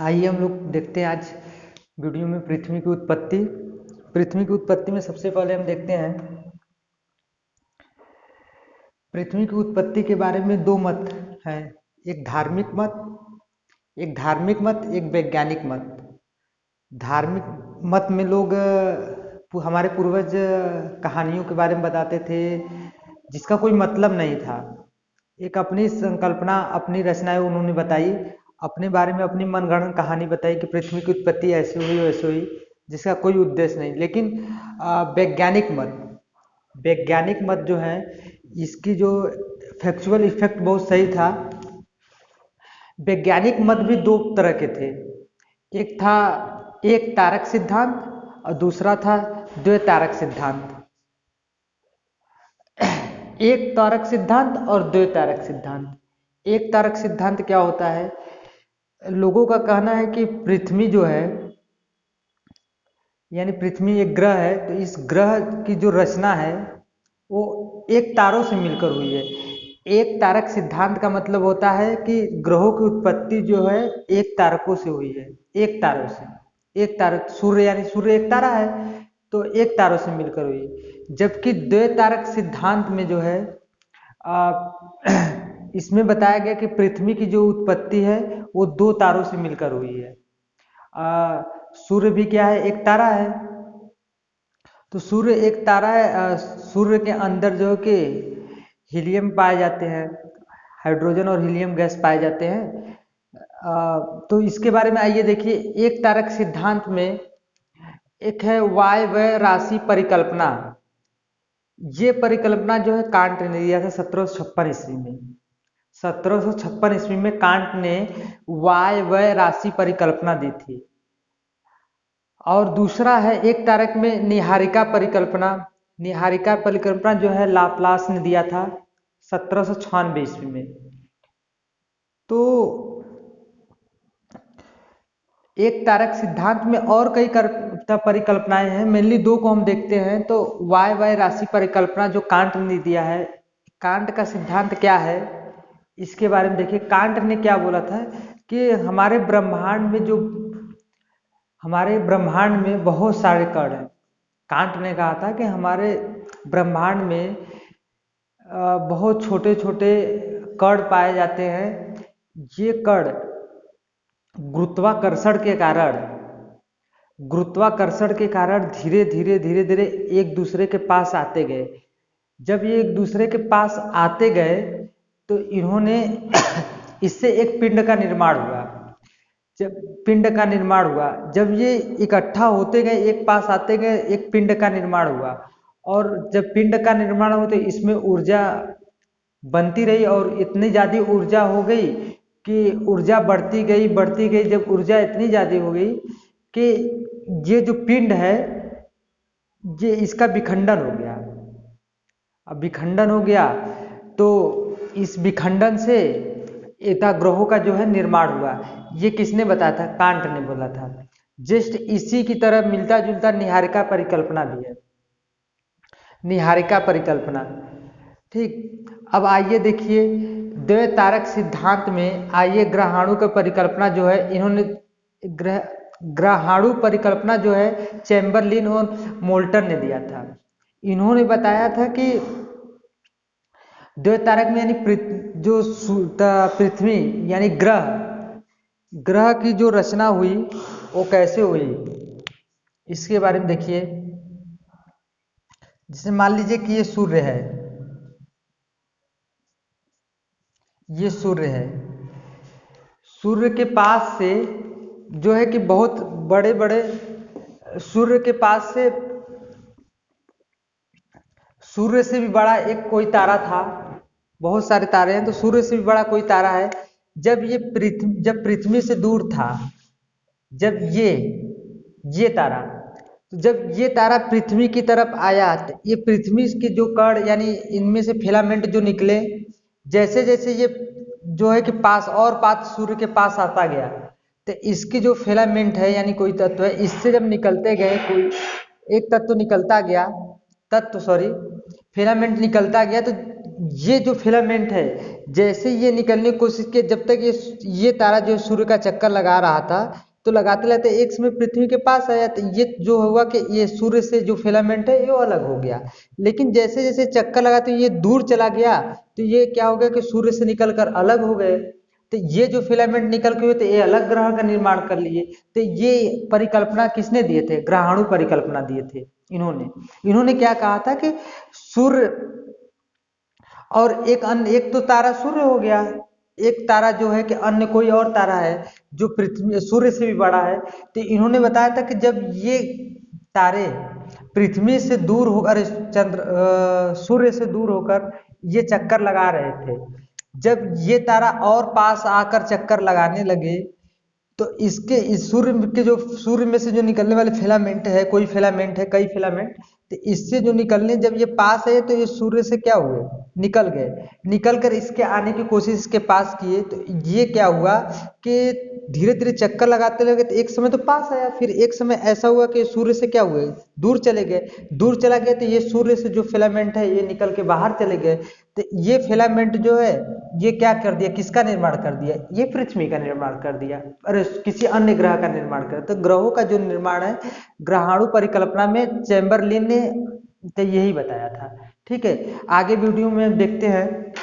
आइए हम लोग देखते हैं आज वीडियो में पृथ्वी की उत्पत्ति। पृथ्वी की उत्पत्ति में सबसे पहले हम देखते हैं पृथ्वी की उत्पत्ति के बारे में दो मत हैं। एक धार्मिक मत, एक वैज्ञानिक मत। धार्मिक मत में लोग हमारे पूर्वज कहानियों के बारे में बताते थे जिसका कोई मतलब नहीं था। एक अपनी संकल्पना, अपनी रचनाएं उन्होंने बताई, अपने बारे में अपनी मनगढ़ंत कहानी बताई कि पृथ्वी की उत्पत्ति ऐसे हुई वैसे हुई, जिसका कोई उद्देश्य नहीं। लेकिन वैज्ञानिक मत जो है, इसकी जो फैक्चुअल इफेक्ट बहुत सही था। वैज्ञानिक मत भी दो तरह के थे। एक था एक तारक सिद्धांत और दूसरा था द्वैतारक सिद्धांत। एक तारक सिद्धांत और द्वैतारक सिद्धांत। एक तारक सिद्धांत क्या होता है? लोगों का कहना है कि पृथ्वी जो है, यानी पृथ्वी एक ग्रह है, तो इस ग्रह की जो रचना है वो एक तारों से मिलकर हुई है। एक तारक सिद्धांत का मतलब होता है कि ग्रहों की उत्पत्ति जो है एक तारकों से हुई है, एक तारों से। एक तारक सूर्य, यानी सूर्य एक तारा है, तो एक तारों से मिलकर हुई है। जबकि द्वैतारक सिद्धांत में जो है इसमें बताया गया कि पृथ्वी की जो उत्पत्ति है वो दो तारों से मिलकर हुई है। सूर्य भी क्या है? एक तारा है। तो सूर्य एक तारा है। सूर्य के अंदर जो है कि हीलियम पाए जाते हैं, हाइड्रोजन और हीलियम गैस पाए जाते हैं। तो इसके बारे में आइए देखिए। एक तारक सिद्धांत में एक है वायव्य राशि परिकल्पना। ये परिकल्पना जो है कांट ने दिया था 1756 ईस्वी में। 1756 ईस्वी में कांट ने वायव्य राशि परिकल्पना दी थी। और दूसरा है एक तारक में निहारिका परिकल्पना। निहारिका परिकल्पना जो है लाप्लास ने दिया था 1796 ईस्वी में। तो एक तारक सिद्धांत में और कई परिकल्पनाएं हैं, मेनली दो को हम देखते हैं। तो वाय राशि परिकल्पना जो कांट ने दिया है, कांट का सिद्धांत क्या है इसके बारे में देखिए। कांट ने क्या बोला था कि हमारे ब्रह्मांड में बहुत सारे कण हैं। कांट ने कहा था कि हमारे ब्रह्मांड में बहुत छोटे छोटे कण पाए जाते हैं। ये कण गुरुत्वाकर्षण के कारण धीरे धीरे एक दूसरे के पास आते गए। जब ये एक दूसरे के पास आते गए तो इन्होंने इससे एक पिंड का निर्माण हुआ। जब ये इकट्ठा होते गए, एक पास आते गए, एक पिंड का निर्माण हुआ। और जब पिंड का निर्माण हुआ तो इसमें ऊर्जा बनती रही और इतनी ज़्यादा ऊर्जा हो गई कि ऊर्जा बढ़ती गई। जब ऊर्जा इतनी ज़्यादा हो गई कि ये जो पिंड है ये इसका विखंडन हो गया। अब विखंडन हो गया तो इस विखंडन से एता ग्रहों का जो है निर्माण हुआ। ये किसने बताया था? कांट ने बोला था। जस्ट इसी की तरह मिलता जुलता निहारिका परिकल्पना भी है। निहारिका परिकल्पना, ठीक। अब आइए देखिए द्वैतारक सिद्धांत में आइए ग्रहाणु का परिकल्पना जो है इन्होंने ग्रहाणु परिकल्पना जो है चैम्बरलिन और मोल्टन ने दिया था। इन्होंने बताया था कि द्वैतारक में यानी पृथ्वी यानी ग्रह की जो रचना हुई वो कैसे हुई इसके बारे में देखिए। जैसे मान लीजिए कि ये सूर्य है, ये सूर्य है। सूर्य के पास से जो है कि बहुत बड़े बड़े सूर्य के पास से सूर्य से भी बड़ा एक कोई तारा था। बहुत सारे तारे हैं, तो सूर्य से भी बड़ा कोई तारा है। जब पृथ्वी से दूर था, जब ये तारा, तो जब ये तारा पृथ्वी की तरफ आया तो ये पृथ्वी के जो कण यानी इनमें से फिलामेंट जो निकले, जैसे जैसे ये जो है कि पास सूर्य के पास आता गया तो इसकी जो फिलामेंट है यानी कोई तत्व है, इससे जब निकलते गए कोई एक तत्व निकलता गया, फिलामेंट निकलता गया तो ये जो फिलामेंट है, जैसे ये निकलने की कोशिश की, जब तक ये तारा जो सूर्य का चक्कर लगा रहा था, तो लगाते लगाते एक समय पृथ्वी के पास आया, तो ये जो हुआ कि ये सूर्य से जो फिलामेंट है ये अलग हो गया। लेकिन जैसे जैसे चक्कर लगाते ये दूर चला गया, तो ये क्या हो गया कि सूर्य से निकलकर अलग हो गए। तो ये जो फिलामेंट निकल के हुए तो ये अलग ग्रह का निर्माण कर लिए। तो ये परिकल्पना किसने दिए थे? ग्रहाणु परिकल्पना दिए थे इन्होंने। इन्होंने क्या कहा था कि सूर्य और एक अन्य, एक तो तारा सूर्य हो गया, एक तारा जो है कि अन्य कोई और तारा है जो पृथ्वी सूर्य से भी बड़ा है। तो इन्होंने बताया था कि जब ये तारे पृथ्वी से दूर होकर सूर्य से दूर होकर ये चक्कर लगा रहे थे, जब ये तारा और पास आकर चक्कर लगाने लगे, तो इसके इस सूर्य के जो सूर्य में से जो निकलने वाले फिलामेंट है, कोई फिलामेंट है, कई फिलामेंट, तो इससे जो निकलने जब ये पास है तो ये सूर्य से क्या हुए? निकल गए। निकल कर इसके आने की कोशिश इसके पास किए, तो ये क्या हुआ कि धीरे धीरे चक्कर लगाते लगे, तो एक समय तो पास आया, फिर एक समय ऐसा हुआ कि सूर्य से क्या हुए? दूर चले गए। दूर चला गया तो ये सूर्य से जो फिलामेंट है ये निकल के बाहर चले गए। तो ये फिलामेंट जो है ये क्या कर दिया? किसका निर्माण कर दिया? ये पृथ्वी का निर्माण कर दिया, अरे किसी अन्य ग्रह का निर्माण कर। तो ग्रहों का जो निर्माण है ग्रहाणु परिकल्पना में चैम्बरलिन ने तो यही बताया था। ठीक है, आगे वीडियो में देखते हैं।